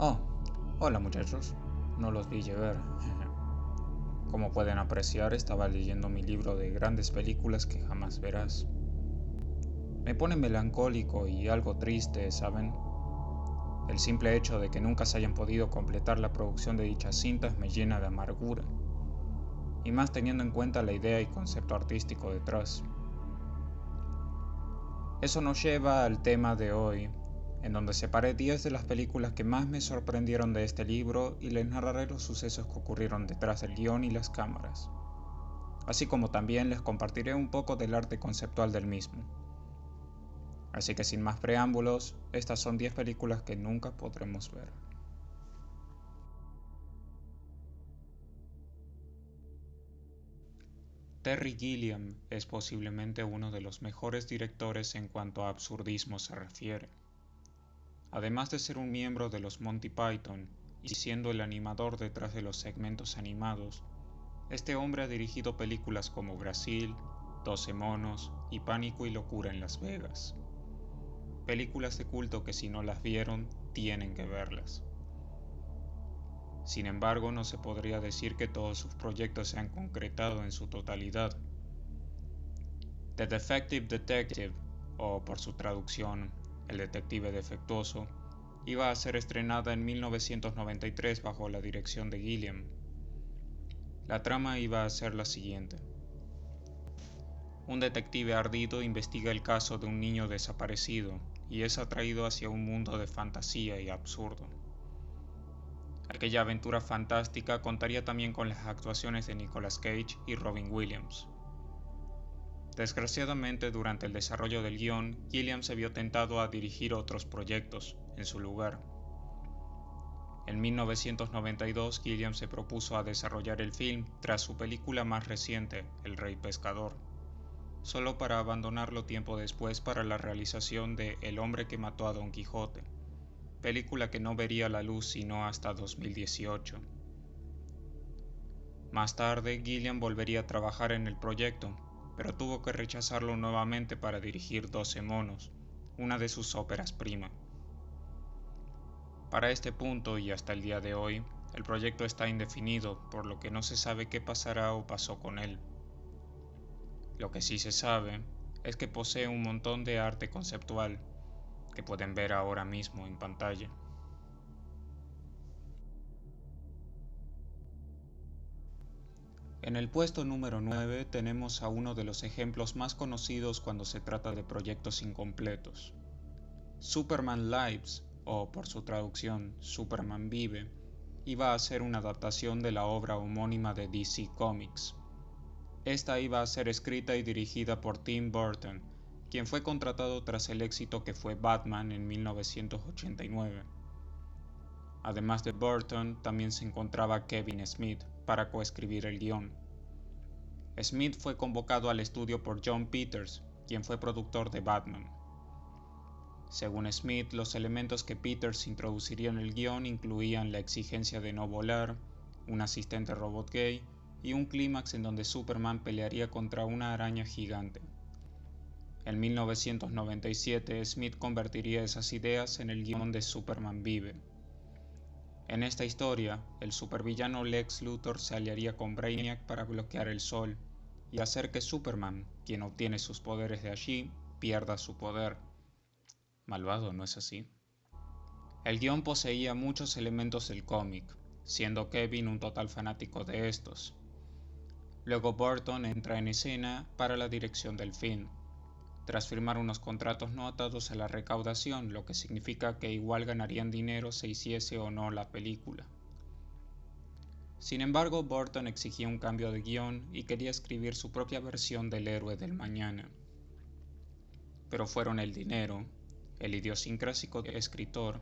Oh, hola muchachos, no los vi llegar. Como pueden apreciar, estaba leyendo mi libro de grandes películas que jamás verás. Me pone melancólico y algo triste, ¿saben? El simple hecho de que nunca se hayan podido completar la producción de dichas cintas me llena de amargura, y más teniendo en cuenta la idea y concepto artístico detrás. Eso nos lleva al tema de hoy, en donde separé 10 de las películas que más me sorprendieron de este libro y les narraré los sucesos que ocurrieron detrás del guión y las cámaras, así como también les compartiré un poco del arte conceptual del mismo. Así que sin más preámbulos, estas son 10 películas que nunca podremos ver. Terry Gilliam es posiblemente uno de los mejores directores en cuanto a absurdismo se refiere. Además de ser un miembro de los Monty Python y siendo el animador detrás de los segmentos animados, este hombre ha dirigido películas como Brasil, 12 monos y Pánico y locura en Las Vegas. Películas de culto que si no las vieron, tienen que verlas. Sin embargo, no se podría decir que todos sus proyectos se han concretado en su totalidad. The Defective Detective, o por su traducción, El detective defectuoso, iba a ser estrenada en 1993 bajo la dirección de Gilliam. La trama iba a ser la siguiente. Un detective ardido investiga el caso de un niño desaparecido y es atraído hacia un mundo de fantasía y absurdo. Aquella aventura fantástica contaría también con las actuaciones de Nicolas Cage y Robin Williams. Desgraciadamente, durante el desarrollo del guión, Gilliam se vio tentado a dirigir otros proyectos en su lugar. En 1992, Gilliam se propuso a desarrollar el film tras su película más reciente, El Rey Pescador, solo para abandonarlo tiempo después para la realización de El hombre que mató a Don Quijote, película que no vería la luz sino hasta 2018. Más tarde, Gilliam volvería a trabajar en el proyecto, pero tuvo que rechazarlo nuevamente para dirigir 12 monos, una de sus óperas prima. Para este punto y hasta el día de hoy, el proyecto está indefinido, por lo que no se sabe qué pasará o pasó con él. Lo que sí se sabe es que posee un montón de arte conceptual que pueden ver ahora mismo en pantalla. En el puesto número 9 tenemos a uno de los ejemplos más conocidos cuando se trata de proyectos incompletos. Superman Lives, o por su traducción Superman Vive, iba a ser una adaptación de la obra homónima de DC Comics. Esta iba a ser escrita y dirigida por Tim Burton, quien fue contratado tras el éxito que fue Batman en 1989. Además de Burton, también se encontraba Kevin Smith para coescribir el guión. Smith fue convocado al estudio por Jon Peters, quien fue productor de Batman. Según Smith, los elementos que Peters introduciría en el guión incluían la exigencia de no volar, un asistente robot gay y un clímax en donde Superman pelearía contra una araña gigante. En 1997, Smith convertiría esas ideas en el guión de Superman Vive. En esta historia, el supervillano Lex Luthor se aliaría con Brainiac para bloquear el sol y hacer que Superman, quien obtiene sus poderes de allí, pierda su poder. Malvado, ¿no es así? El guión poseía muchos elementos del cómic, siendo Kevin un total fanático de estos. Luego Burton entra en escena para la dirección del film, tras firmar unos contratos no atados a la recaudación, lo que significa que igual ganarían dinero se hiciese o no la película. Sin embargo, Burton exigía un cambio de guión y quería escribir su propia versión del héroe del mañana. Pero fueron el dinero, el idiosincrásico escritor,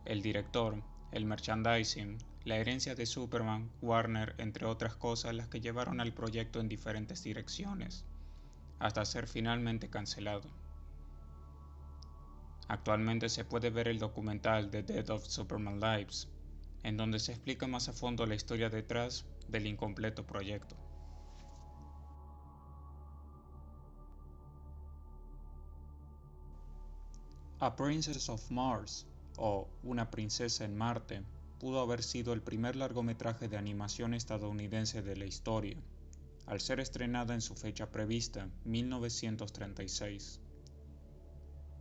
el director, el merchandising, la herencia de Superman, Warner, entre otras cosas, las que llevaron al proyecto en diferentes direcciones, hasta ser finalmente cancelado. Actualmente se puede ver el documental The Death of Superman Lives, en donde se explica más a fondo la historia detrás del incompleto proyecto. A Princess of Mars, o Una princesa en Marte, pudo haber sido el primer largometraje de animación estadounidense de la historia, al ser estrenada en su fecha prevista, 1936.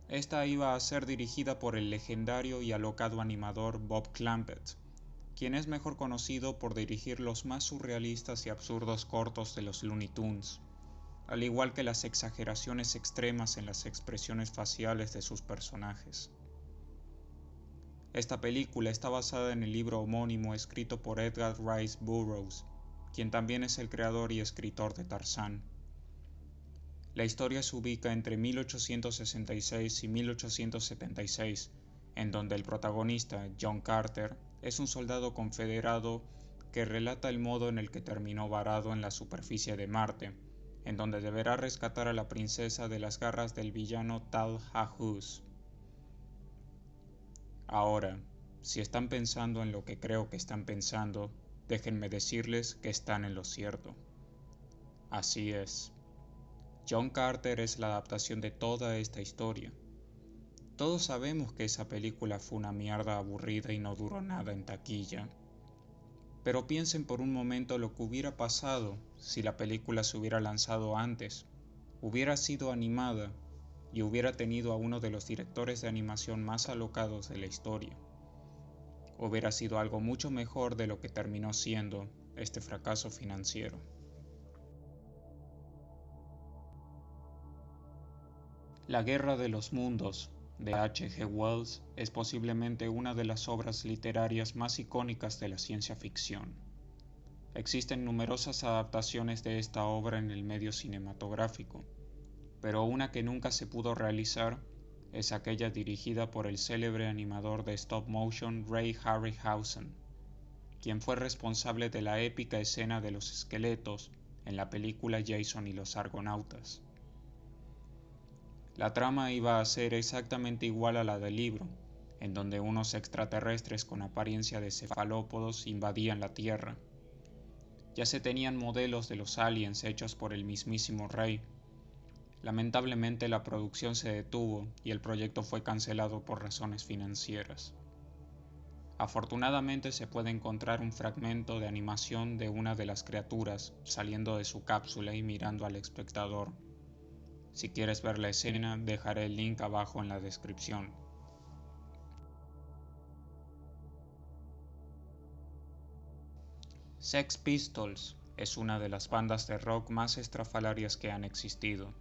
Esta iba a ser dirigida por el legendario y alocado animador Bob Clampett, quien es mejor conocido por dirigir los más surrealistas y absurdos cortos de los Looney Tunes, al igual que las exageraciones extremas en las expresiones faciales de sus personajes. Esta película está basada en el libro homónimo escrito por Edgar Rice Burroughs, quien también es el creador y escritor de Tarzán. La historia se ubica entre 1866 y 1876, en donde el protagonista, John Carter, es un soldado confederado que relata el modo en el que terminó varado en la superficie de Marte, en donde deberá rescatar a la princesa de las garras del villano Tal Hahus. Ahora, si están pensando en lo que creo que están pensando, déjenme decirles que están en lo cierto. Así es. John Carter es la adaptación de toda esta historia. Todos sabemos que esa película fue una mierda aburrida y no duró nada en taquilla. Pero piensen por un momento lo que hubiera pasado si la película se hubiera lanzado antes, hubiera sido animada y hubiera tenido a uno de los directores de animación más alocados de la historia. Hubiera sido algo mucho mejor de lo que terminó siendo este fracaso financiero. La Guerra de los Mundos, de H. G. Wells, es posiblemente una de las obras literarias más icónicas de la ciencia ficción. Existen numerosas adaptaciones de esta obra en el medio cinematográfico, pero una que nunca se pudo realizar es aquella dirigida por el célebre animador de stop motion Ray Harryhausen, quien fue responsable de la épica escena de los esqueletos en la película Jason y los Argonautas. La trama iba a ser exactamente igual a la del libro, en donde unos extraterrestres con apariencia de cefalópodos invadían la Tierra. Ya se tenían modelos de los aliens hechos por el mismísimo Ray. Lamentablemente la producción se detuvo y el proyecto fue cancelado por razones financieras. Afortunadamente se puede encontrar un fragmento de animación de una de las criaturas saliendo de su cápsula y mirando al espectador. Si quieres ver la escena, dejaré el link abajo en la descripción. Sex Pistols es una de las bandas de rock más estrafalarias que han existido.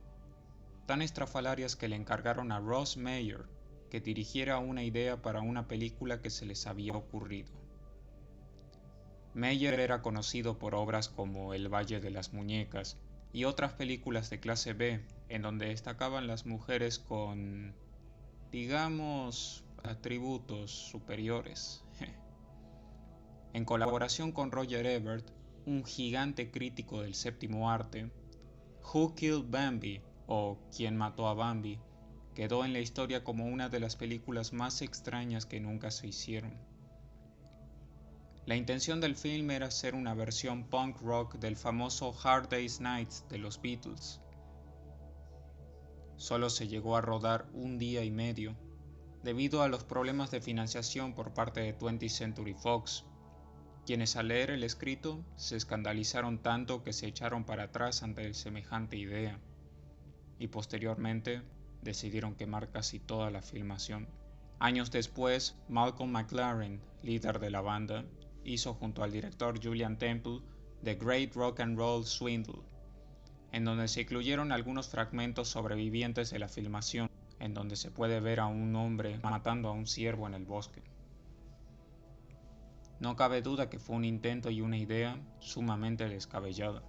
Tan estrafalarias que le encargaron a Ross Meyer que dirigiera una idea para una película que se les había ocurrido. Meyer era conocido por obras como El Valle de las Muñecas y otras películas de clase B, en donde destacaban las mujeres con, digamos, atributos superiores. En colaboración con Roger Ebert, un gigante crítico del séptimo arte, Who Killed Bambi, o ¿Quién mató a Bambi?, quedó en la historia como una de las películas más extrañas que nunca se hicieron. La intención del film era hacer una versión punk rock del famoso Hard Day's Night de los Beatles. Solo se llegó a rodar un día y medio, debido a los problemas de financiación por parte de 20th Century Fox, quienes al leer el escrito se escandalizaron tanto que se echaron para atrás ante semejante idea, y posteriormente decidieron quemar casi toda la filmación. Años después, Malcolm McLaren, líder de la banda, hizo junto al director Julian Temple The Great Rock and Roll Swindle, en donde se incluyeron algunos fragmentos sobrevivientes de la filmación, en donde se puede ver a un hombre matando a un ciervo en el bosque. No cabe duda que fue un intento y una idea sumamente descabellada.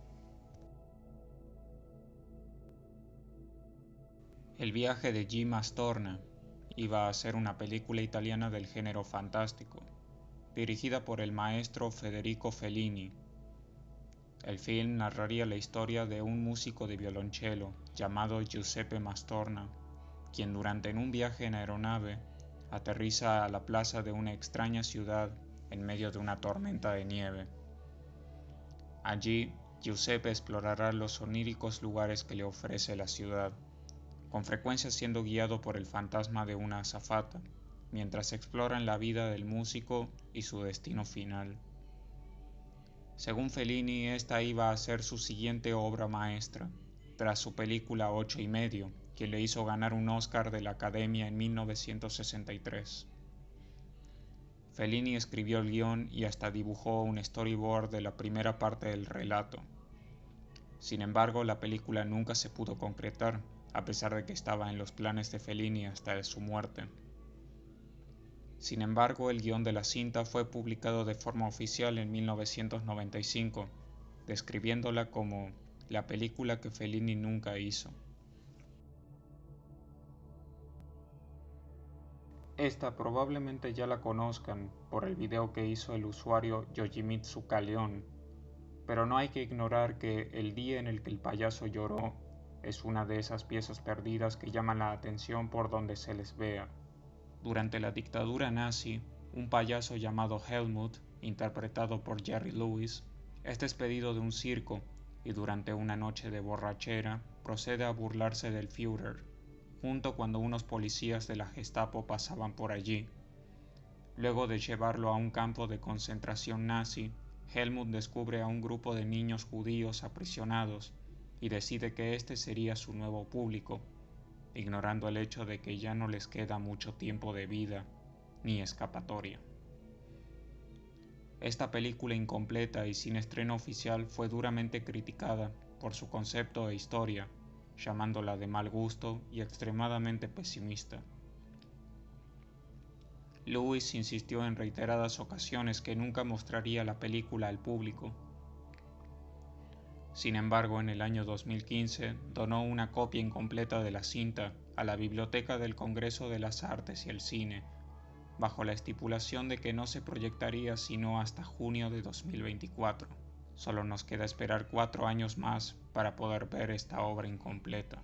El viaje de G. Mastorna iba a ser una película italiana del género fantástico, dirigida por el maestro Federico Fellini. El film narraría la historia de un músico de violonchelo llamado Giuseppe Mastorna, quien durante un viaje en aeronave aterriza a la plaza de una extraña ciudad en medio de una tormenta de nieve. Allí, Giuseppe explorará los oníricos lugares que le ofrece la ciudad, con frecuencia siendo guiado por el fantasma de una azafata, mientras exploran la vida del músico y su destino final. Según Fellini, esta iba a ser su siguiente obra maestra, tras su película Ocho y medio, que le hizo ganar un Oscar de la Academia en 1963. Fellini escribió el guión y hasta dibujó un storyboard de la primera parte del relato. Sin embargo, la película nunca se pudo concretar, a pesar de que estaba en los planes de Fellini hasta su muerte. Sin embargo, el guión de la cinta fue publicado de forma oficial en 1995, describiéndola como la película que Fellini nunca hizo. Esta probablemente ya la conozcan por el video que hizo el usuario Yojimitsu Kaleon, pero no hay que ignorar que El día en el que el payaso lloró es una de esas piezas perdidas que llaman la atención por donde se les vea. Durante la dictadura nazi, un payaso llamado Helmut, interpretado por Jerry Lewis, es despedido de un circo y durante una noche de borrachera procede a burlarse del Führer, junto cuando unos policías de la Gestapo pasaban por allí. Luego de llevarlo a un campo de concentración nazi, Helmut descubre a un grupo de niños judíos aprisionados y decide que este sería su nuevo público, ignorando el hecho de que ya no les queda mucho tiempo de vida ni escapatoria. Esta película incompleta y sin estreno oficial fue duramente criticada por su concepto e historia, llamándola de mal gusto y extremadamente pesimista. Lewis insistió en reiteradas ocasiones que nunca mostraría la película al público. Sin embargo, en el año 2015 donó una copia incompleta de la cinta a la Biblioteca del Congreso de las Artes y el Cine, bajo la estipulación de que no se proyectaría sino hasta junio de 2024. Solo nos queda esperar 4 años más para poder ver esta obra incompleta.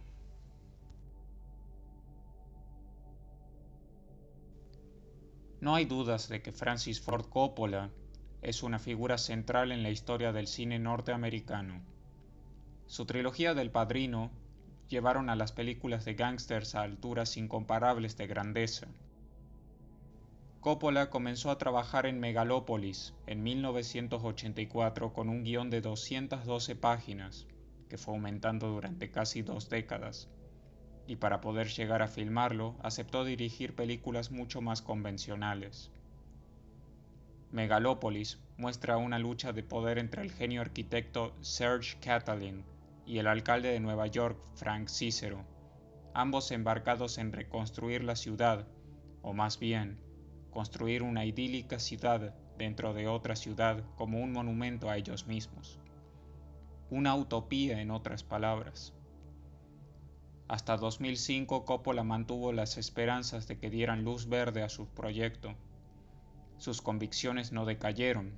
No hay dudas de que Francis Ford Coppola es una figura central en la historia del cine norteamericano. Su trilogía del Padrino llevaron a las películas de gángsters a alturas incomparables de grandeza. Coppola comenzó a trabajar en Megalópolis en 1984 con un guión de 212 páginas, que fue aumentando durante casi 2 décadas, y para poder llegar a filmarlo aceptó dirigir películas mucho más convencionales. Megalópolis muestra una lucha de poder entre el genio arquitecto Serge Catalin y el alcalde de Nueva York, Frank Cicero, ambos embarcados en reconstruir la ciudad, o más bien, construir una idílica ciudad dentro de otra ciudad como un monumento a ellos mismos. Una utopía, en otras palabras. Hasta 2005 Coppola mantuvo las esperanzas de que dieran luz verde a su proyecto. Sus convicciones no decayeron.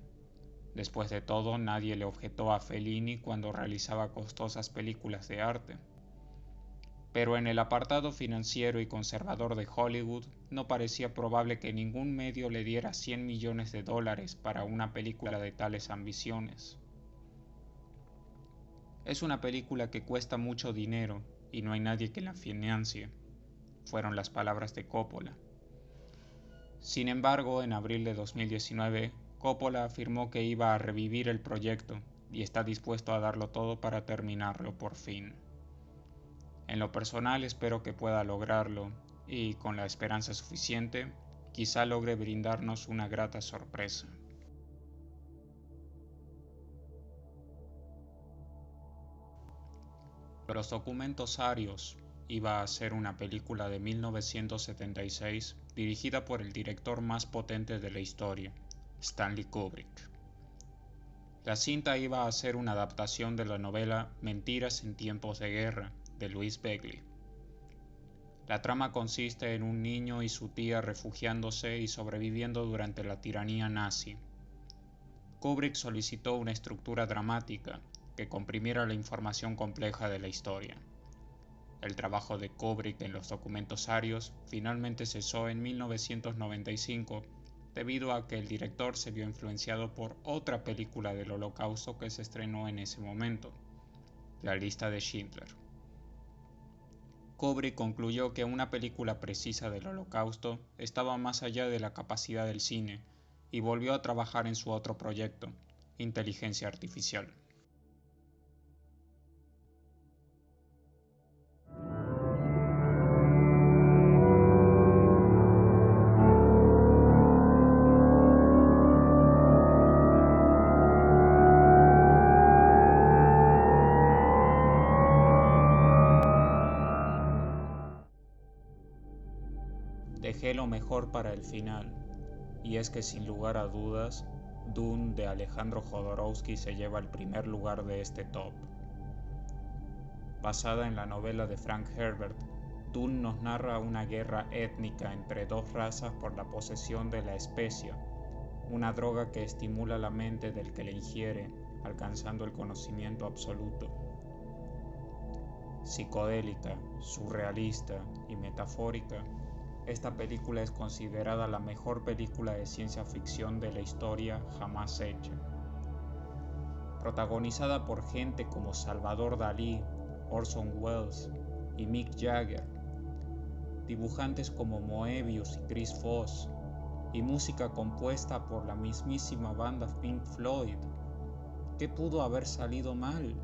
Después de todo, nadie le objetó a Fellini cuando realizaba costosas películas de arte. Pero en el apartado financiero y conservador de Hollywood, no parecía probable que ningún medio le diera $100 millones para una película de tales ambiciones. Es una película que cuesta mucho dinero y no hay nadie que la financie, fueron las palabras de Coppola. Sin embargo, en abril de 2019, Coppola afirmó que iba a revivir el proyecto y está dispuesto a darlo todo para terminarlo por fin. En lo personal espero que pueda lograrlo y, con la esperanza suficiente, quizá logre brindarnos una grata sorpresa. Los documentos Arios iba a ser una película de 1976 dirigida por el director más potente de la historia, Stanley Kubrick. La cinta iba a ser una adaptación de la novela Mentiras en tiempos de guerra, de Louise Begley. La trama consiste en un niño y su tía refugiándose y sobreviviendo durante la tiranía nazi. Kubrick solicitó una estructura dramática que comprimiera la información compleja de la historia. El trabajo de Kubrick en los documentos Arios finalmente cesó en 1995 debido a que el director se vio influenciado por otra película del Holocausto que se estrenó en ese momento, La lista de Schindler. Kubrick concluyó que una película precisa del Holocausto estaba más allá de la capacidad del cine y volvió a trabajar en su otro proyecto, Inteligencia Artificial. Dejé lo mejor para el final, y es que sin lugar a dudas, Dune de Alejandro Jodorowsky se lleva el primer lugar de este top. Basada en la novela de Frank Herbert, Dune nos narra una guerra étnica entre dos razas por la posesión de la especia, una droga que estimula la mente del que la ingiere, alcanzando el conocimiento absoluto. Psicodélica, surrealista y metafórica, esta película es considerada la mejor película de ciencia ficción de la historia jamás hecha. Protagonizada por gente como Salvador Dalí, Orson Welles y Mick Jagger, dibujantes como Moebius y Chris Foss, y música compuesta por la mismísima banda Pink Floyd. ¿Qué pudo haber salido mal?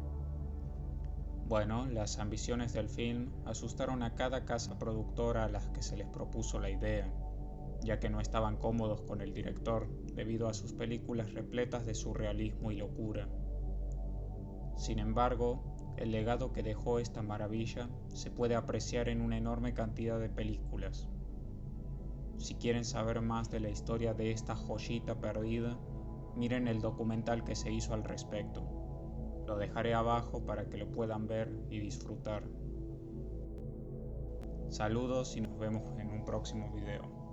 Bueno, las ambiciones del film asustaron a cada casa productora a las que se les propuso la idea, ya que no estaban cómodos con el director debido a sus películas repletas de surrealismo y locura. Sin embargo, el legado que dejó esta maravilla se puede apreciar en una enorme cantidad de películas. Si quieren saber más de la historia de esta joyita perdida, miren el documental que se hizo al respecto. Lo dejaré abajo para que lo puedan ver y disfrutar. Saludos y nos vemos en un próximo video.